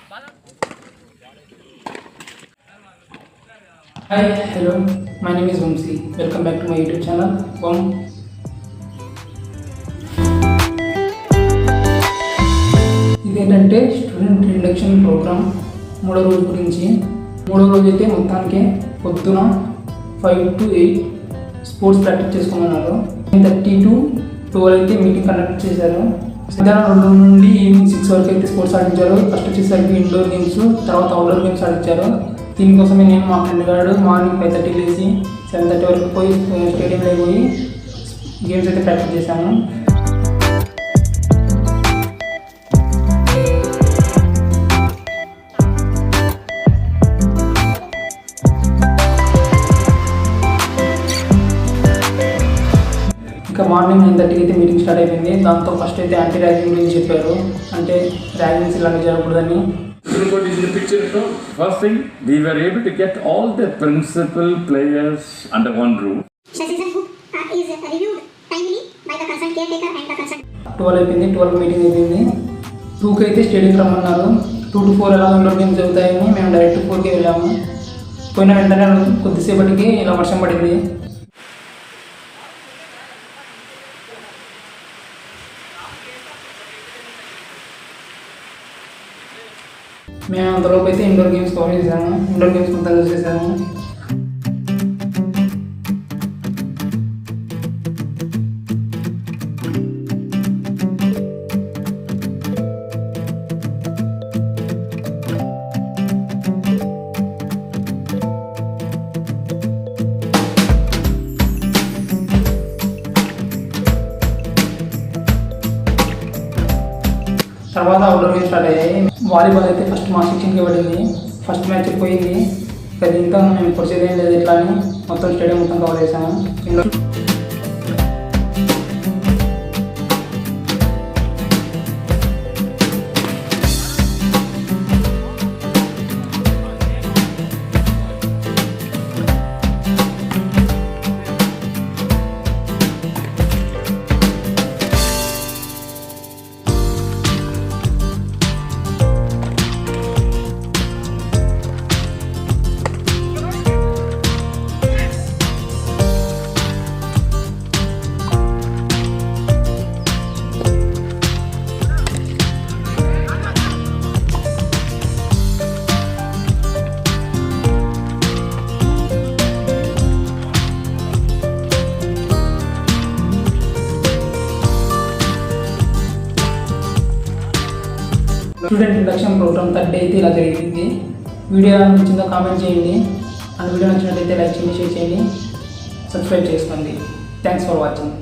Hi, hello. My name is Vamsi. Welcome back to my YouTube channel. ఇదేంటంటే student induction programme మూడో రోజు గురించి. మూడో రోజు అయితే మొత్తానికి పొద్దున 5 to 8 స్పోర్ట్స్ ప్రాక్టీస్ చేసుకోమన్నారు. 9:30 to 12 అయితే మీటింగ్ కండక్ట్ చేశారు. మధ్యాహ్నం 2 నుండి ఈవినింగ్ 6 వరకు అయితే స్పోర్ట్స్ ఆడించారు. ఫస్ట్ వచ్చేసరికి ఇండోర్ గేమ్స్, తర్వాత అవుట్డోర్ గేమ్స్ ఆడించారు. దీనికోసమే నేను మా ఫ్రెండ్ గారు మార్నింగ్ 5:30 లేచి 7:30 వరకు పోయి స్టేడియంలో పోయి గేమ్స్ అయితే ప్రాక్టీస్ చేశాను. ఇంకా మార్నింగ్ 9:30 అయితే మీటింగ్ స్టార్ట్ అయిపోయింది. దాంతో ఫస్ట్ అయితే యాంటీ ర్యాగింగ్ గురించి చెప్పారు. అంటే ర్యాగింగ్స్ ఇలాంటి జరగకూడదని. What is the picture? So, first thing, we were able to get all the principal players under one roof. The season book is reviewed timely by the concerned caretaker and the concerned. 12 అయిపోయింది. 12 meeting అయిపోయింది. 2కి అయితే stadium రమ్మన్నారు. 2 to 4 ఎలా indoor games జరుగుతాయని మేము direct 4కి వెళ్ళాము. పోయిన వెంటనే కొద్దిసేపటికి ఇలా వర్షం పడింది. మేము అంతలోపు అయితే ఇండోర్ గేమ్స్ కవర్ చేసాము. ఇండోర్ గేమ్స్ మొత్తం చూసేసాము. తర్వాత అవుట్డోర్ గేమ్స్ స్టార్ట్ అయ్యాయి. వాలీబాల్ అయితే ఫస్ట్ మా సెక్షన్కి పడింది. ఫస్ట్ మ్యాచ్ పోయింది. ఇంకా దీంతో మేము పొడిచేది ఏం లేదు. ఇట్లా అని మొత్తం స్టేడియం మొత్తం కవర్ చేసాము. Indore student induction programme 3rd day అయితే ఇలా జరిగింది. వీడియో నచ్చిందో కామెంట్ చేయండి. అండ్ వీడియో నచ్చినట్లయితే లైక్ చేయండి, షేర్ చేయండి, సబ్స్క్రైబ్ చేసుకోండి. Thanks for watching.